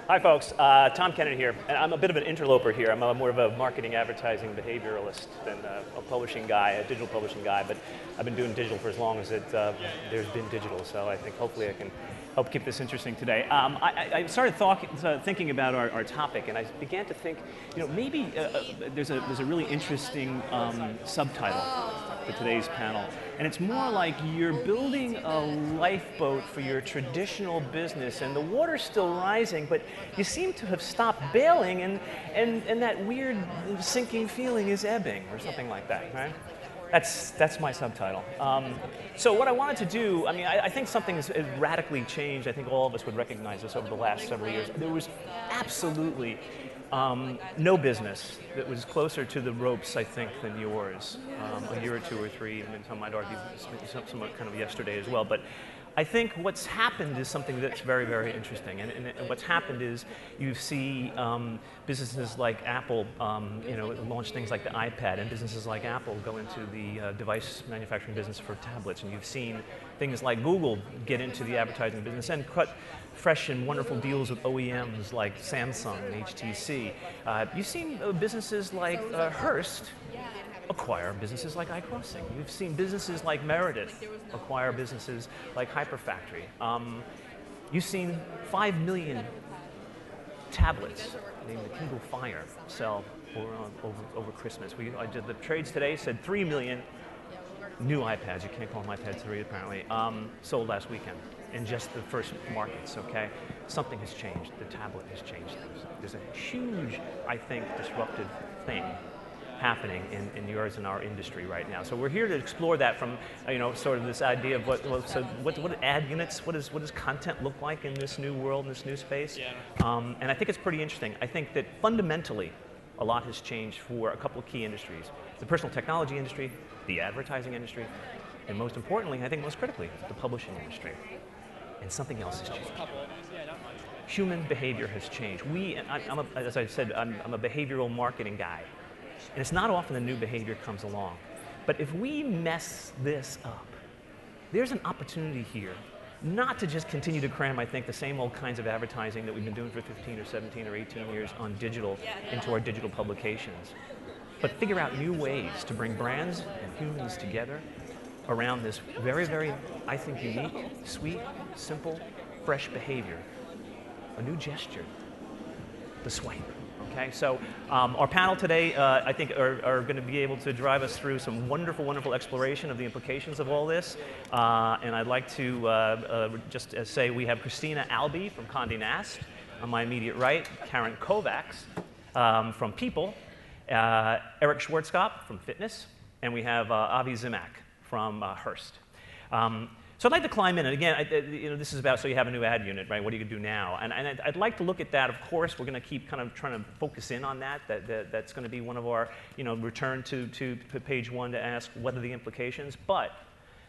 Hi, folks. Thom Kennon here, and I'm a bit of an interloper here. I'm more of a marketing, advertising, behavioralist than a publishing guy, a digital publishing guy. But I've been doing digital for as long as there's been digital. So I think hopefully I can help keep this interesting today. I started thinking about our topic, and I began to think, maybe there's a really interesting subtitle for today's panel, and it's more like you're building a lifeboat for your traditional business, and the water's still rising, but you seem to have stopped bailing, and that weird sinking feeling is ebbing, or something like that, right? That's my subtitle. So what I wanted to do, I think something has radically changed. I think all of us would recognize this over the last several years. There was absolutely no business that was closer to the ropes, I think, than yours a year or two or three, and some might argue somewhat kind of yesterday as well. But I think what's happened is something that's very, very interesting. And what's happened is you see businesses like Apple, launch things like the iPad, and businesses like Apple go into the device manufacturing business for tablets. And you've seen things like Google get into the advertising business and cut fresh and wonderful deals with OEMs like Samsung and HTC. You've seen businesses like Hearst acquire businesses like iCrossing. You've seen businesses like Meredith acquire businesses like Hyperfactory. You've seen 5 million tablets named the Kindle Fire sell over Christmas. I did the trades today, said 3 million new iPads, you can't call them iPad 3 apparently, sold last weekend in just the first markets, okay? Something has changed. The tablet has changed things. There's a huge, I think, disruptive thing happening in yours and our industry right now. So we're here to explore that from, sort of this idea of what ad units, what does content look like in this new world, in this new space? And I think it's pretty interesting. I think that fundamentally, a lot has changed for a couple of key industries. The personal technology industry, the advertising industry, and most importantly, I think most critically, the publishing industry. And something else has changed. Human behavior has changed. As I said, I'm a behavioral marketing guy. And it's not often the new behavior comes along. But if we mess this up, there's an opportunity here not to just continue to cram, I think, the same old kinds of advertising that we've been doing for 15 or 17 or 18 years on digital into our digital publications, but figure out new ways to bring brands and humans together around this very, very, I think, unique, sweet, simple, fresh behavior. A new gesture, the swipe. Okay, so our panel today, I think, are going to be able to drive us through some wonderful, wonderful exploration of the implications of all this. And I'd like to just say we have Christina Albee from Conde Nast on my immediate right, Karen Kovacs from People, Eric Schwarzkopf from Fitness, and we have Avi Zimak from Hearst. So I'd like to climb in, and again, this is about, so you have a new ad unit, right? What are you going to do now? And I'd like to look at that. Of course, we're going to keep kind of trying to focus in on that. That's going to be one of our, return to page one to ask what are the implications. But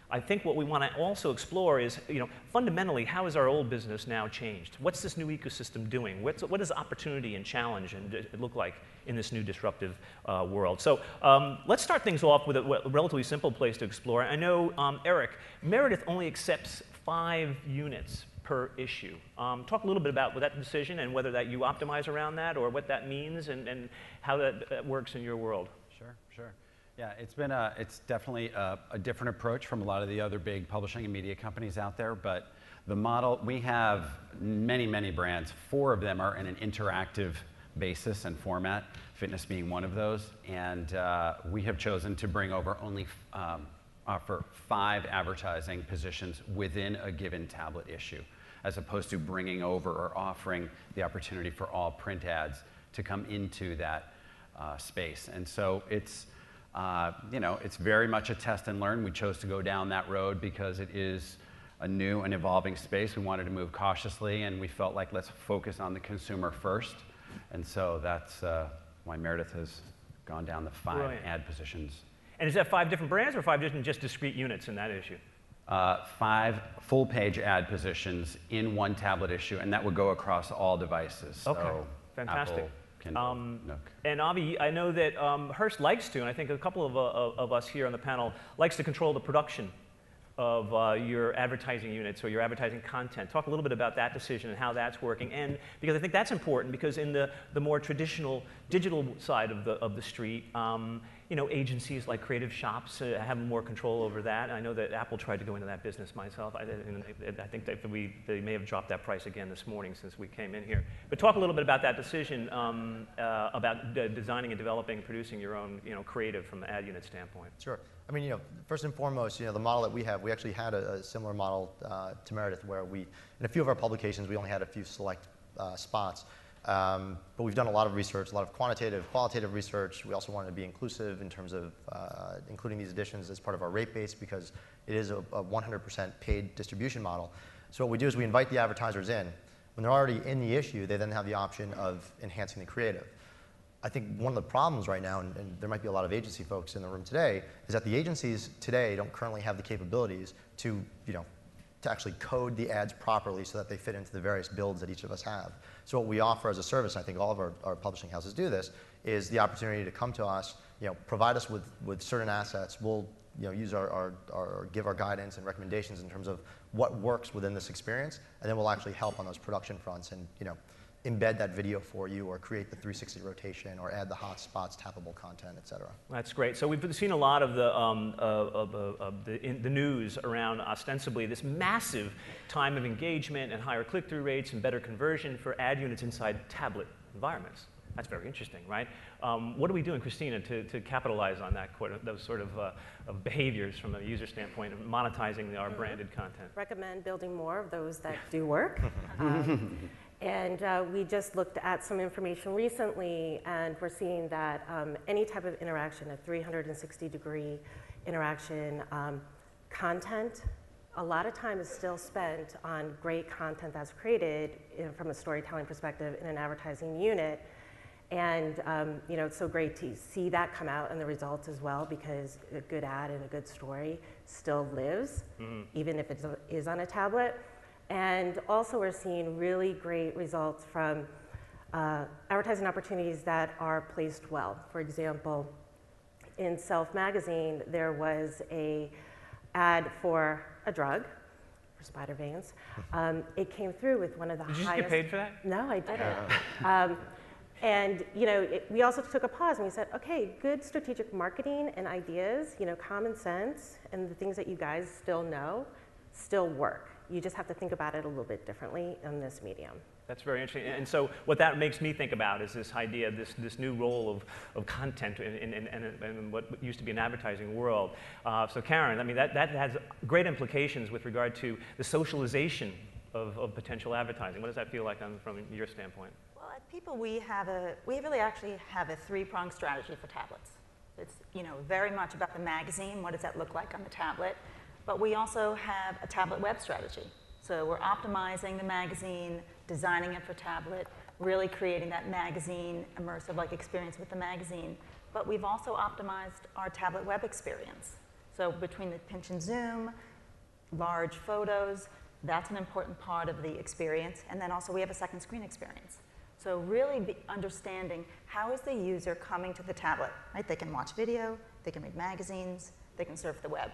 I think what we want to also explore is, fundamentally, how has our old business now changed? What's this new ecosystem doing? What does opportunity and challenge look like in this new disruptive world? So let's start things off with a relatively simple place to explore. I know, Eric, Meredith only accepts 5 units per issue. Talk a little bit about that decision and whether that you optimize around that or what that means and how that works in your world. Sure. Yeah, it's definitely a different approach from a lot of the other big publishing and media companies out there, but the model, we have many, many brands. 4 of them are in an interactive basis and format, Fitness being one of those, and we have chosen to bring over only offer 5 advertising positions within a given tablet issue, as opposed to bringing over or offering the opportunity for all print ads to come into that space. And so it's it's very much a test and learn. We chose to go down that road because it is a new and evolving space. We wanted to move cautiously, and we felt like let's focus on the consumer first. And so that's why Meredith has gone down the 5 Brilliant. Ad positions. And is that 5 different brands or 5 different just discrete units in that issue? 5 full-page ad positions in one tablet issue, and that would go across all devices. Okay, so fantastic. Apple, Kindle, Nook. And Avi, I know that Hearst likes to, and I think a couple of us here on the panel likes to control the production of your advertising units or your advertising content. Talk a little bit about that decision and how that's working. And because I think that's important, because in the more traditional digital side of the street, you know, agencies like creative shops have more control over that. I know that Apple tried to go into that business myself. I think that they may have dropped that price again this morning since we came in here. But talk a little bit about that decision about designing and developing and producing your own, you know, creative from the ad unit standpoint. Sure. I mean, you know, first and foremost, you know, the model that we have, we actually had a similar model to Meredith, where we, in a few of our publications, we only had a few select spots. But we've done a lot of research, a lot of quantitative, qualitative research. We also wanted to be inclusive in terms of including these editions as part of our rate base, because it is a 100% paid distribution model. So what we do is we invite the advertisers in. When they're already in the issue, they then have the option of enhancing the creative. I think one of the problems right now, and there might be a lot of agency folks in the room today, is that the agencies today don't currently have the capabilities to, you know, to actually code the ads properly so that they fit into the various builds that each of us have. So what we offer as a service, and I think all of our publishing houses do this, is the opportunity to come to us, you know, provide us with certain assets. We'll, you know, use give our guidance and recommendations in terms of what works within this experience, and then we'll actually help on those production fronts and, you know, embed that video for you, or create the 360 rotation, or add the hotspots, tappable content, et cetera. That's great. So we've seen a lot of the news around ostensibly this massive time of engagement and higher click-through rates and better conversion for ad units inside tablet environments. That's very interesting, right? What are we doing, Christina, to capitalize on that, those sort of behaviors from a user standpoint of monetizing our branded content? Recommend building more of those that do work. And we just looked at some information recently, and we're seeing that any type of interaction, a 360-degree interaction, content, a lot of time is still spent on great content that's created from a storytelling perspective in an advertising unit. And you know, it's so great to see that come out in the results as well, because a good ad and a good story still lives, even if it is on a tablet. And also we're seeing really great results from advertising opportunities that are placed well. For example, in Self magazine, there was an ad for a drug, for spider veins. It came through with one of the highest... Did you just get paid for that? No, I didn't. And you know, we also took a pause and we said, okay, good strategic marketing and ideas, you know, common sense, and the things that you guys still know, still work. You just have to think about it a little bit differently in this medium. That's very interesting. And so what that makes me think about is this idea, this new role of content in what used to be an advertising world. So Karen, I mean, that has great implications with regard to the socialization of potential advertising. What does that feel like from your standpoint? Well, at People, we really actually have a three-pronged strategy for tablets. It's, you know, very much about the magazine. What does that look like on the tablet? But we also have a tablet web strategy. So we're optimizing the magazine, designing it for tablet, really creating that magazine immersive like experience with the magazine. But we've also optimized our tablet web experience. So between the pinch and zoom, large photos, that's an important part of the experience. And then also we have a second screen experience. So really understanding how is the user coming to the tablet, right? They can watch video, they can read magazines, they can surf the web.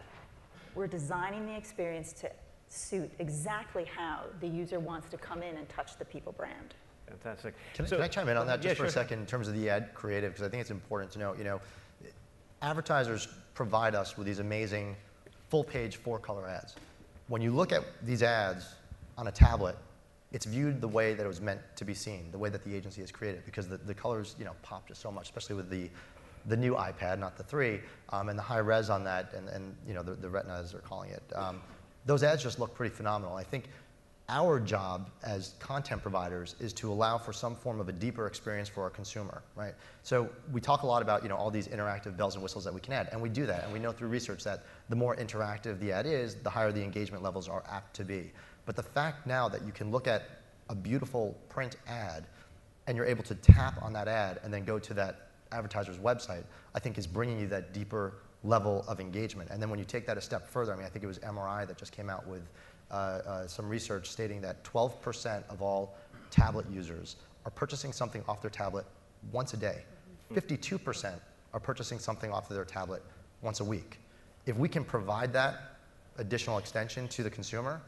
We're designing the experience to suit exactly how the user wants to come in and touch the People brand. Fantastic. Can I chime in on that just for a second in terms of the ad creative? Because I think it's important to know, you know, advertisers provide us with these amazing full-page 4-color ads. When you look at these ads on a tablet, it's viewed the way that it was meant to be seen, the way that the agency has created, because the colors, you know, pop just so much, especially with the new iPad, not the 3, and the high res on that, and you know, the Retina, as they're calling it. Those ads just look pretty phenomenal. I think our job as content providers is to allow for some form of a deeper experience for our consumer, right? So we talk a lot about, you know, all these interactive bells and whistles that we can add, and we do that, and we know through research that the more interactive the ad is, the higher the engagement levels are apt to be. But the fact now that you can look at a beautiful print ad and you're able to tap on that ad and then go to that advertiser's website, I think is bringing you that deeper level of engagement. And then when you take that a step further, I mean, I think it was MRI that just came out with some research stating that 12% of all tablet users are purchasing something off their tablet once a day. 52% are purchasing something off of their tablet once a week. If we can provide that additional extension to the consumer,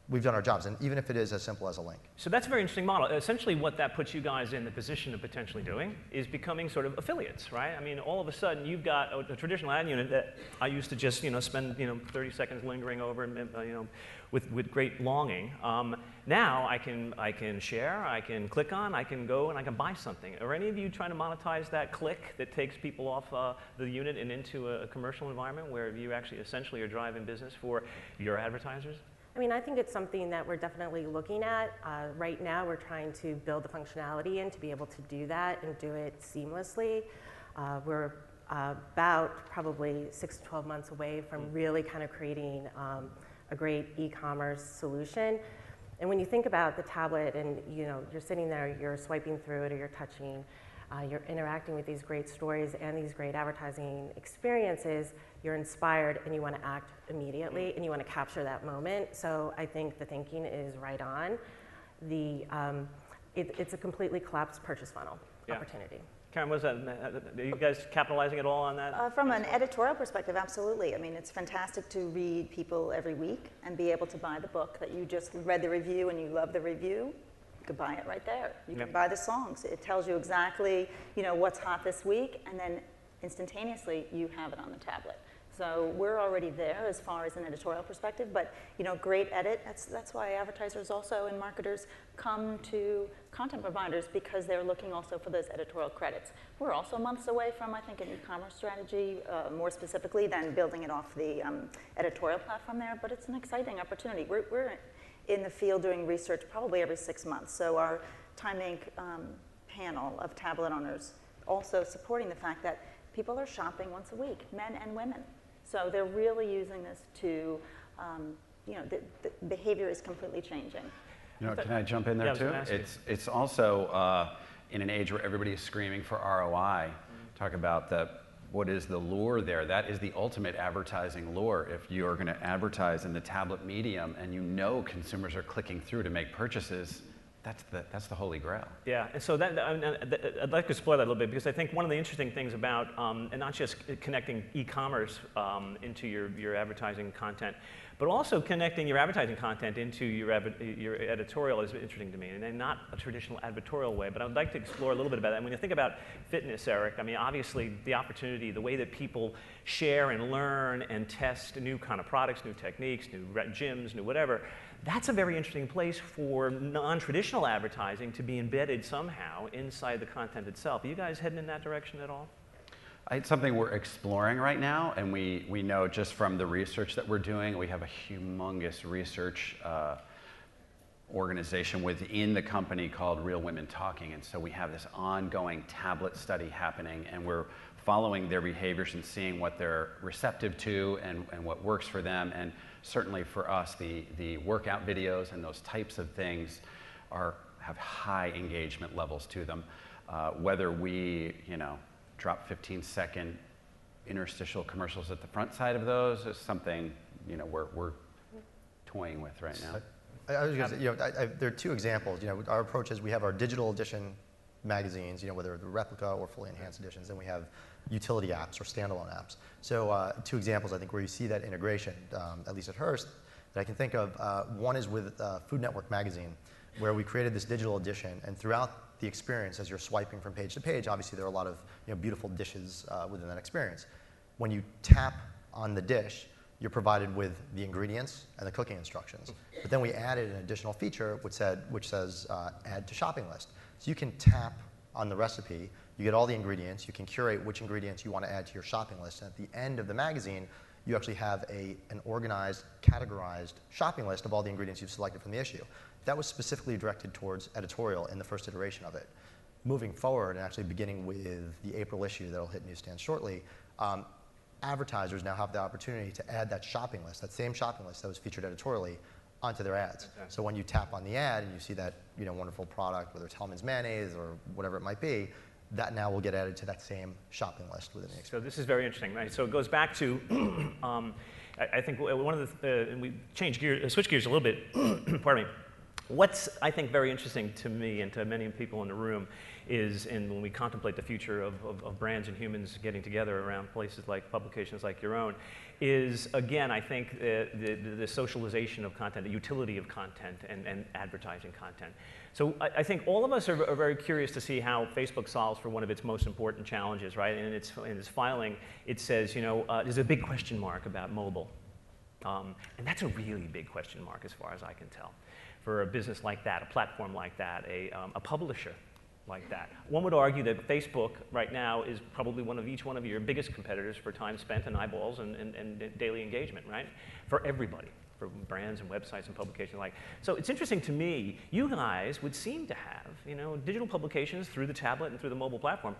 we've done our jobs, and even if it is as simple as a link. So that's a very interesting model. Essentially what that puts you guys in the position of potentially doing is becoming sort of affiliates, right? I mean, all of a sudden you've got a traditional ad unit that I used to just, spend, 30 seconds lingering over and, with great longing. Now I can share, I can click on, I can go and I can buy something. Are any of you trying to monetize that click that takes people off the unit and into a commercial environment where you actually essentially are driving business for your advertisers? I mean, I think it's something that we're definitely looking at. Right now, we're trying to build the functionality in to be able to do that and do it seamlessly. We're about probably 6 to 12 months away from really kind of creating a great e-commerce solution. And when you think about the tablet and you're sitting there, you're swiping through it or you're touching, you're interacting with these great stories and these great advertising experiences, you're inspired and you want to act immediately and you want to capture that moment. So I think the thinking is right on. It's a completely collapsed purchase funnel opportunity. Karen, what is that? Are you guys capitalizing at all on that? From an editorial perspective, absolutely. I mean, it's fantastic to read people every week and be able to buy the book that you just read the review and you love the review. You could buy it right there. You can buy the songs. It tells you exactly, what's hot this week, and then instantaneously you have it on the tablet. So we're already there as far as an editorial perspective, but great edit. That's why advertisers also and marketers come to content providers, because they're looking also for those editorial credits. We're also months away from, I think, an e-commerce strategy, more specifically than building it off the editorial platform there, but it's an exciting opportunity. We're in the field doing research probably every 6 months. So our Time Inc. Panel of tablet owners also supporting the fact that people are shopping once a week, men and women. So they're really using this to, the behavior is completely changing. Can I jump in there too? It's also in an age where everybody is screaming for ROI. Talk about what is the lure there? That is the ultimate advertising lure. If you're going to advertise in the tablet medium and consumers are clicking through to make purchases, that's the holy grail. Yeah, and so I'd like to explore that a little bit, because I think one of the interesting things about, and not just connecting e-commerce into your advertising content, but also connecting your advertising content into your editorial is interesting to me, and not a traditional advertorial way, but I'd like to explore a little bit about that. And when you think about fitness, Eric, I mean, obviously the opportunity, the way that people share and learn and test new kind of products, new techniques, new gyms, new whatever, that's a very interesting place for non-traditional advertising to be embedded somehow inside the content itself. Are you guys heading in that direction at all? It's something we're exploring right now, and we know just from the research that we're doing, we have a humongous research organization within the company called Real Women Talking, and so we have this ongoing tablet study happening, and we're following their behaviors and seeing what they're receptive to and what works for them. And certainly for us, the workout videos and those types of things have high engagement levels to them. Whether we, drop 15-second interstitial commercials at the front side of those is something, we're toying with right now. I was going to say, there are two examples. Our approach is we have our digital edition magazines, whether the replica or fully enhanced editions, and we have utility apps or standalone apps. So two examples, I think, where you see that integration, at least at Hearst, that I can think of. One is with Food Network magazine, where we created this digital edition, and throughout the experience, as you're swiping from page to page, obviously there are a lot of beautiful dishes within that experience. When you tap on the dish, you're provided with the ingredients and the cooking instructions. But then we added an additional feature which says add to shopping list. So you can tap on the recipe, you get all the ingredients, you can curate which ingredients you want to add to your shopping list, and at the end of the magazine, you actually have an organized, categorized shopping list of all the ingredients you've selected from the issue. That was specifically directed towards editorial in the first iteration of it. Moving forward, and actually beginning with the April issue that'll hit newsstands shortly, advertisers now have the opportunity to add that shopping list, that same shopping list that was featured editorially, onto their ads. Okay. So when you tap on the ad and you see that wonderful product, whether it's Hellmann's mayonnaise or whatever it might be, that now will get added to that same shopping list within the experience. So this is very interesting, right? So it goes back to, I think one of and we switch gears a little bit, pardon me. What's, I think, very interesting to me and to many people in the room is, and when we contemplate the future of brands and humans getting together around places like publications like your own, is, again, I think the socialization of content, the utility of content, and advertising content. So I think all of us are very curious to see how Facebook solves for one of its most important challenges, right? And in its filing, it says, there's a big question mark about mobile. And that's a really big question mark as far as I can tell. For a business like that, a platform like that, a publisher like that. One would argue that Facebook right now is probably each one of your biggest competitors for time spent and eyeballs and daily engagement, right? For everybody, for brands and websites and publications alike. So it's interesting to me, you guys would seem to have, digital publications through the tablet and through the mobile platform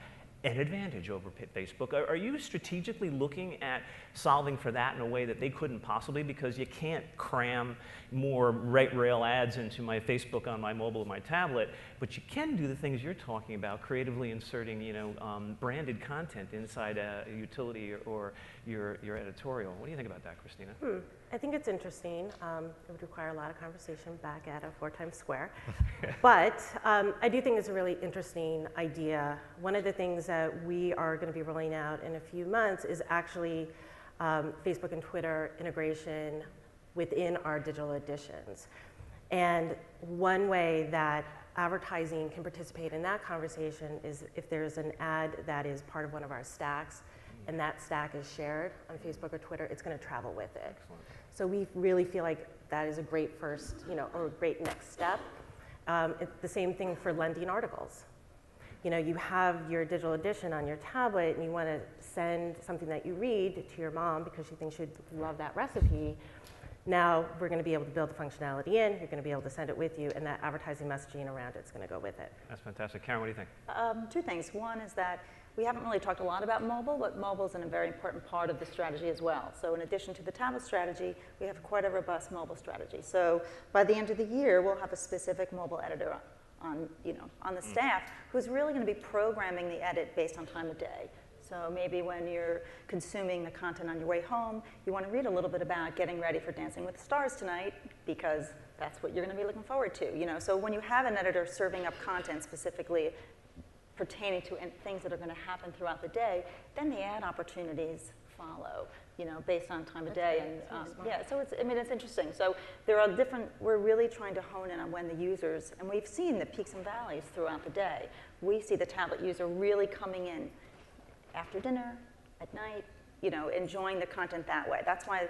an advantage over Facebook. Are you strategically looking at solving for that in a way that they couldn't possibly, because you can't cram more right rail ads into my Facebook on my mobile or my tablet, but you can do the things you're talking about, creatively inserting branded content inside a utility or your editorial. What do you think about that, Christina? I think it's interesting. It would require a lot of conversation back at a 4 times square. But I do think it's a really interesting idea. One of the things that we are going to be rolling out in a few months is actually Facebook and Twitter integration within our digital editions. And one way that advertising can participate in that conversation is if there's an ad that is part of one of our stacks, and that stack is shared on Facebook or Twitter, it's going to travel with it. Excellent. So we really feel like that is a great first, or a great next step. It's the same thing for lending articles. You have your digital edition on your tablet and you want to send something that you read to your mom because she thinks she'd love that recipe. Now we're going to be able to build the functionality in, you're going to be able to send it with you, and that advertising messaging around it's going to go with it. That's fantastic. Karen, what do you think? 2 things. One is that we haven't really talked a lot about mobile, but mobile is a very important part of the strategy as well. So in addition to the tablet strategy, we have quite a robust mobile strategy. So by the end of the year, we'll have a specific mobile editor on the staff who's really going to be programming the edit based on time of day. So maybe when you're consuming the content on your way home, you want to read a little bit about getting ready for Dancing with the Stars tonight because that's what you're going to be looking forward to. So when you have an editor serving up content specifically pertaining to things that are going to happen throughout the day, then the ad opportunities follow, based on time of day. And yeah, so it's interesting. So there are we're really trying to hone in on when the users, and we've seen the peaks and valleys throughout the day. We see the tablet user really coming in after dinner, at night, enjoying the content that way. That's why,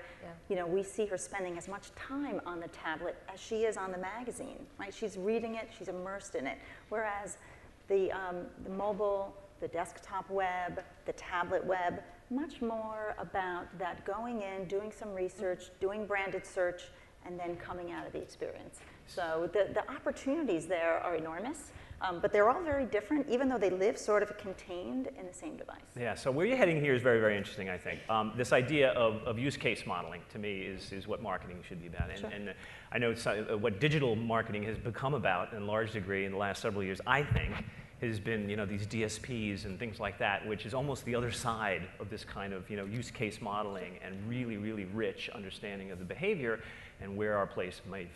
we see her spending as much time on the tablet as she is on the magazine, right? She's reading it, she's immersed in it. Whereas the mobile, the desktop web, the tablet web, much more about that going in, doing some research, doing branded search, and then coming out of the experience. So the opportunities there are enormous, but they're all very different, even though they live sort of contained in the same device. Yeah, so where you're heading here is very, very interesting, I think. This idea of use case modeling, to me, is what marketing should be about. Sure. And I know it's, what digital marketing has become about in large degree in the last several years, I think, has been, these DSPs and things like that, which is almost the other side of this kind of, use case modeling and really, really rich understanding of the behavior and where our place may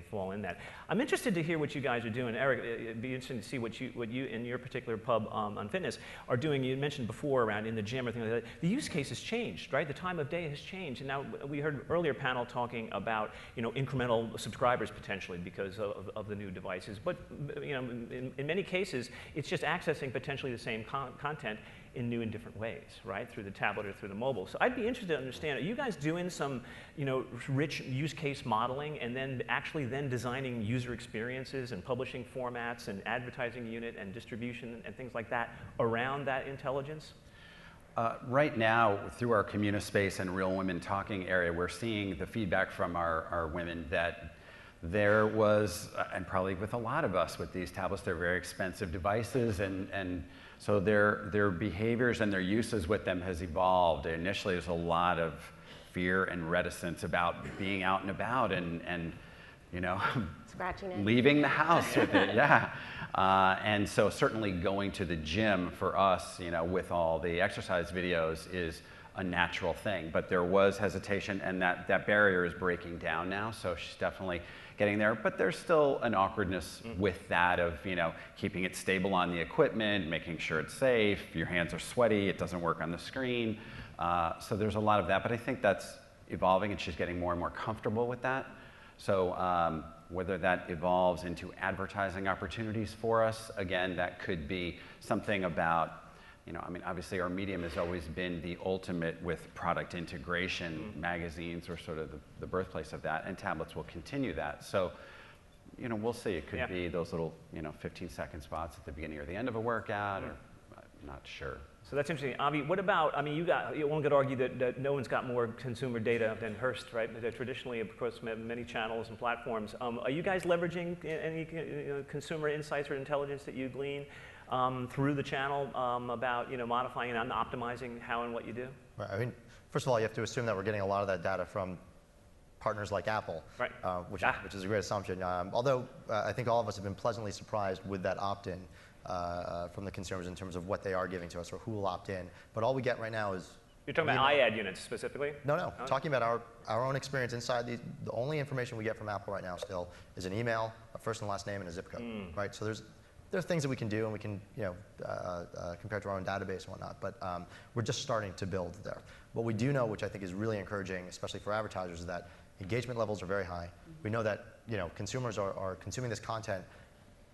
fall in that. I'm interested to hear what you guys are doing. Eric, it'd be interesting to see what you in your particular pub on fitness are doing. You mentioned before around in the gym or things like that. The use case has changed, right? The time of day has changed. And now we heard an earlier panel talking about, incremental subscribers potentially because of the new devices. But, in many cases, it's just accessing potentially the same content in new and different ways, right? Through the tablet or through the mobile. So I'd be interested to understand, are you guys doing some, rich use case modeling and then actually designing user experiences and publishing formats and advertising unit and distribution and things like that around that intelligence? Right now, through our Communispace and Real Women Talking area, we're seeing the feedback from our women that there was, and probably with a lot of us with these tablets, they're very expensive devices, and so their behaviors and their uses with them has evolved. Initially, there's a lot of fear and reticence about being out and about and Scratching it. leaving the house with it, yeah. And so certainly going to the gym for us, with all the exercise videos is a natural thing. But there was hesitation, and that barrier is breaking down now, so she's definitely getting there. But there's still an awkwardness with that of, keeping it stable on the equipment, making sure it's safe, your hands are sweaty, it doesn't work on the screen. So there's a lot of that, but I think that's evolving, and she's getting more and more comfortable with that. So whether that evolves into advertising opportunities for us, again, that could be something about, I mean, obviously our medium has always been the ultimate with product integration. Magazines are sort of the birthplace of that, and tablets will continue that. So, we'll see. It could be those little, 15-second spots at the beginning or the end of a workout, or I'm not sure. So that's interesting. Avi, what about, one could argue that no one's got more consumer data than Hearst, right? Traditionally, of course, many channels and platforms. Are you guys leveraging any consumer insights or intelligence that you glean through the channel about, modifying and optimizing how and what you do? Right. I mean, first of all, you have to assume that we're getting a lot of that data from partners like Apple, right. which is a great assumption. Although I think all of us have been pleasantly surprised with that opt-in from the consumers in terms of what they are giving to us or who will opt in. But all we get right now is... You're talking about iAd units specifically? No. Talking about our own experience inside these. The only information we get from Apple right now still is an email, a first and last name, and a zip code, right? So there's things that we can do, and we can compare to our own database and whatnot, but we're just starting to build there. What we do know, which I think is really encouraging, especially for advertisers, is that engagement levels are very high. We know that consumers are consuming this content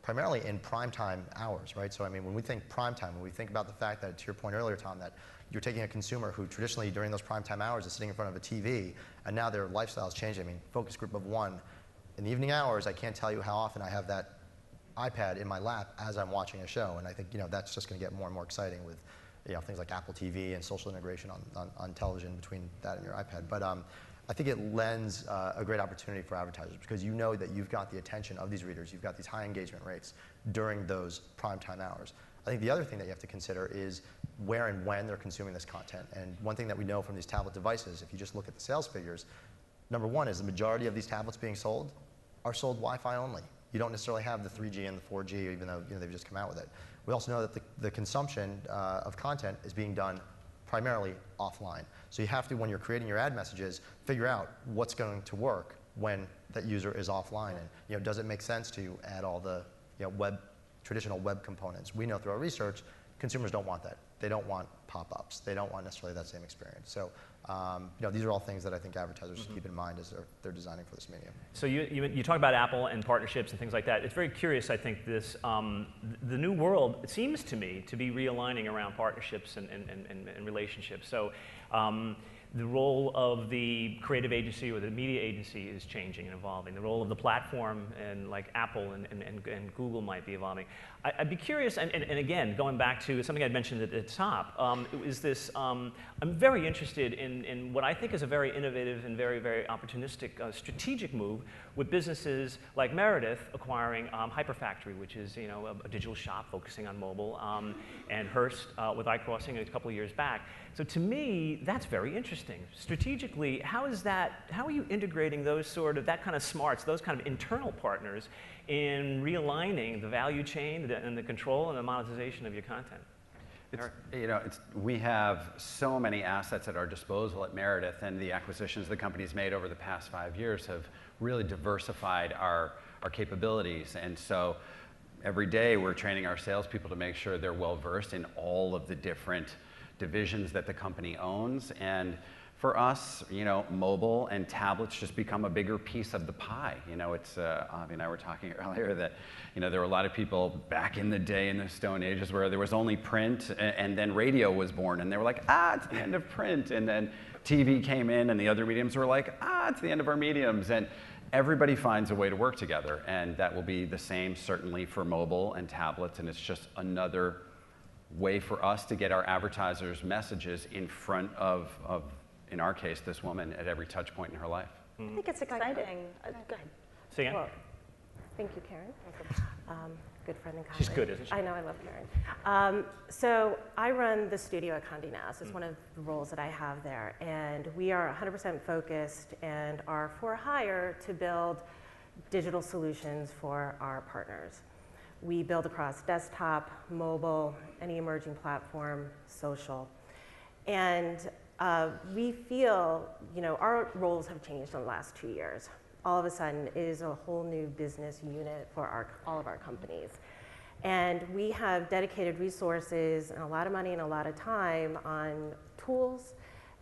primarily in primetime hours, right? So I mean, when we think primetime, when we think about the fact that, to your point earlier, Thom, that you're taking a consumer who traditionally during those primetime hours is sitting in front of a TV, and now their lifestyle is changing. I mean, focus group of one. In the evening hours, I can't tell you how often I have that iPad in my lap as I'm watching a show, and I think that's just going to get more and more exciting with things like Apple TV and social integration on television between that and your iPad. But I think it lends a great opportunity for advertisers because you know that you've got the attention of these readers, you've got these high engagement rates during those primetime hours. I think the other thing that you have to consider is where and when they're consuming this content. And one thing that we know from these tablet devices, if you just look at the sales figures, number one is the majority of these tablets being sold are sold Wi-Fi only. You don't necessarily have the 3G and the 4G, even though they've just come out with it. We also know that the consumption of content is being done primarily offline. So you have to, when you're creating your ad messages, figure out what's going to work when that user is offline. And does it make sense to add all the traditional web components? We know through our research, consumers don't want that. They don't want pop-ups. They don't want necessarily that same experience. So these are all things that I think advertisers should keep in mind as they're designing for this medium. So you talk about Apple and partnerships and things like that. It's very curious, I think, this the new world, it seems to me, to be realigning around partnerships and relationships. So the role of the creative agency or the media agency is changing and evolving. The role of the platform and like Apple and Google might be evolving. I'd be curious, and again, going back to something I'd mentioned at the top, is this, I'm very interested in what I think is a very innovative and very, very opportunistic strategic move with businesses like Meredith acquiring Hyperfactory, which is a digital shop focusing on mobile, and Hearst with iCrossing a couple of years back. So to me, that's very interesting. Strategically, how are you integrating that kind of smarts, those kind of internal partners in realigning the value chain and the control and the monetization of your content? We have so many assets at our disposal at Meredith, and the acquisitions the company's made over the past 5 years have really diversified our capabilities. And so every day we're training our salespeople to make sure they're well versed in all of the different divisions that the company owns. And for us, mobile and tablets just become a bigger piece of the pie. It's Avi and I were talking earlier that there were a lot of people back in the day in the Stone Ages where there was only print, and then radio was born, and they were like, it's the end of print, and then TV came in, and the other mediums were like, it's the end of our mediums, and everybody finds a way to work together, and that will be the same certainly for mobile and tablets, and it's just another way for us to get our advertisers' messages in front of in our case, this woman at every touch point in her life. I think it's exciting. Go ahead. Say again? Well, thank you, Karen. Good friend and colleague. She's good, isn't she? I know, I love Karen. So I run the studio at Conde Nast. It's one of the roles that I have there. And we are 100% focused and are for hire to build digital solutions for our partners. We build across desktop, mobile, any emerging platform, social. And we feel, our roles have changed in the last 2 years. All of a sudden, it is a whole new business unit for all of our companies. And we have dedicated resources and a lot of money and a lot of time on tools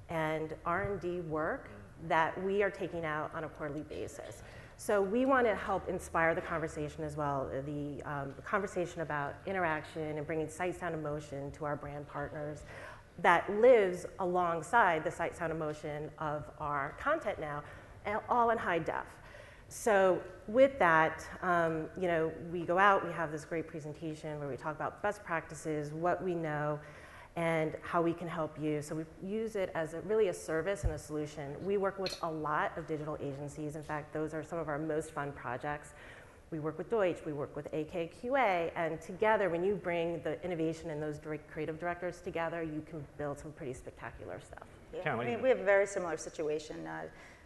and R&D work that we are taking out on a quarterly basis. So we want to help inspire the conversation as well, the conversation about interaction and bringing sight, sound, emotion to our brand partners that lives alongside the sight, sound, emotion of our content now, all in high def. So with that, you know, we go out, we have this great presentation where we talk about best practices, what we know, and how we can help you. So we use it as really a service and a solution. We work with a lot of digital agencies. In fact, those are some of our most fun projects. We work with Deutsch, we work with AKQA, and together, when you bring the innovation and those creative directors together, you can build some pretty spectacular stuff. Yeah. I mean, we have a very similar situation.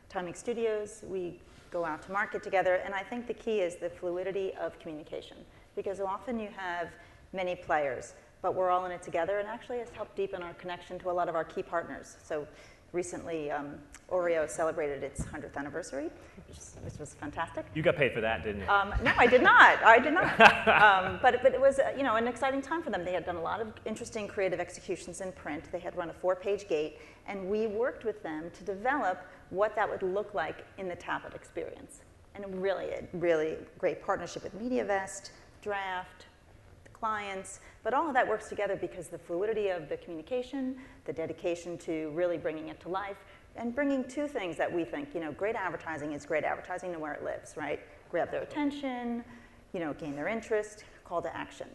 Timing Studios, we go out to market together, and I think the key is the fluidity of communication, because often you have many players, but we're all in it together, and actually has helped deepen our connection to a lot of our key partners. So recently, Oreo celebrated its 100th anniversary, which was fantastic. You got paid for that, didn't you? No, I did not. I did not. But it was, you know, an exciting time for them. They had done a lot of interesting creative executions in print. They had run a 4-page gate, and we worked with them to develop what that would look like in the tablet experience. And a really great partnership with MediaVest, Draft, the clients, but all of that works together because the fluidity of the communication, the dedication to really bringing it to life, and bringing two things that we think, you know, great advertising is great advertising and where it lives, right? Grab their attention, you know, gain their interest, call to action.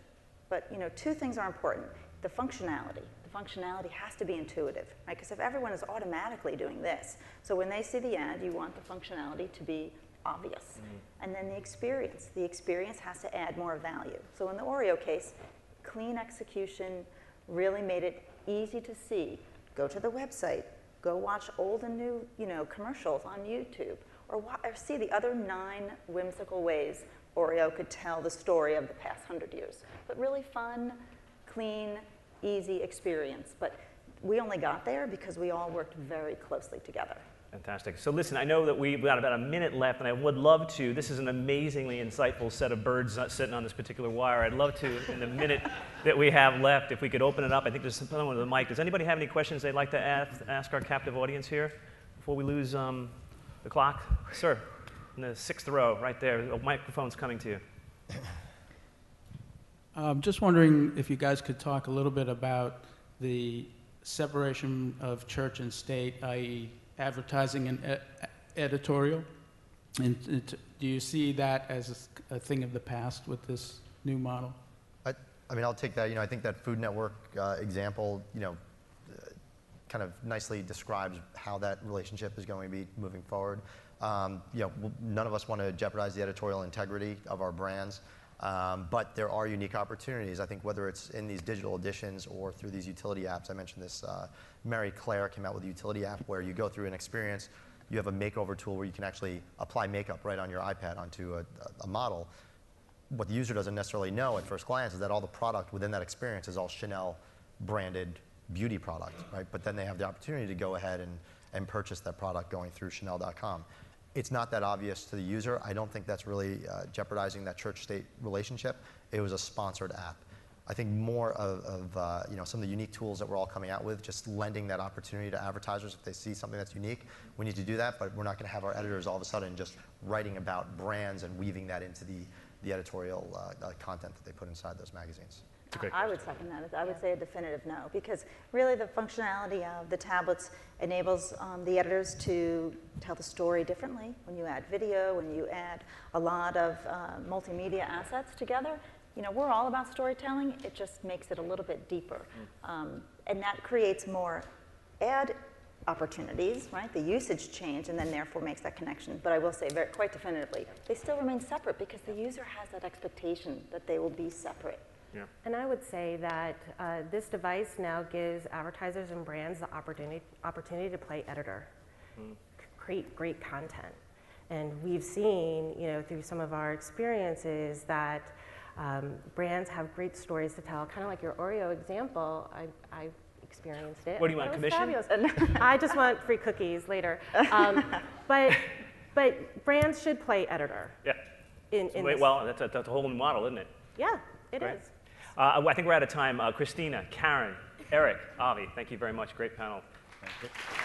But, you know, two things are important. The functionality. The functionality has to be intuitive, right? Because if everyone is automatically doing this, so when they see the ad, you want the functionality to be obvious. And then the experience has to add more value. So in the Oreo case, clean execution really made it easy to see. Go to the website, go watch old and new, you know, commercials on YouTube, or see the other 9 whimsical ways Oreo could tell the story of the past 100 years. But really fun, clean, easy experience. But we only got there because we all worked very closely together. Fantastic. So listen, I know that we've got about a minute left, and I would love to, this is an amazingly insightful set of birds sitting on this particular wire. I'd love to, in the minute that we have left, if we could open it up. I think there's someone with a mic. Does anybody have any questions they'd like to ask our captive audience here before we lose the clock? Sir, in the 6th row, right there. The microphone's coming to you. Just wondering if you guys could talk a little bit about the separation of church and state, i.e. advertising and editorial. And do you see that as a thing of the past with this new model? I mean, I'll take that. You know, I think that Food Network example, you know, kind of nicely describes how that relationship is going to be moving forward. You know, none of us want to jeopardize the editorial integrity of our brands, but there are unique opportunities. I think whether it's in these digital editions or through these utility apps. I mentioned this, Mary Claire came out with a utility app where you go through an experience, you have a makeover tool where you can actually apply makeup right on your iPad onto a model. What the user doesn't necessarily know at first glance is that all the product within that experience is all Chanel branded beauty product, right? But then they have the opportunity to go ahead and purchase that product going through Chanel.com. It's not that obvious to the user. I don't think that's really jeopardizing that church-state relationship. It was a sponsored app. I think more of you know, some of the unique tools that we're all coming out with, just lending that opportunity to advertisers if they see something that's unique. We need to do that, but we're not going to have our editors all of a sudden just writing about brands and weaving that into the editorial content that they put inside those magazines. I would second that. I would say a definitive no, because really the functionality of the tablets enables the editors to tell the story differently. When you add video, when you add a lot of multimedia assets together, you know, we're all about storytelling. It just makes it a little bit deeper. And that creates more ad opportunities, right? The usage change, and then therefore makes that connection. But I will say quite definitively, they still remain separate because the user has that expectation that they will be separate. Yeah. And I would say that this device now gives advertisers and brands the opportunity to play editor, create great content. And we've seen, you know, through some of our experiences that brands have great stories to tell, kind of like your Oreo example. I experienced it. What do you want, commission? I just want free cookies later. But brands should play editor. Yeah. Well, that's a whole new model, isn't it? Yeah, it is. I think we're out of time. Christina, Karen, Eric, Avi, thank you very much. Great panel. Thank you.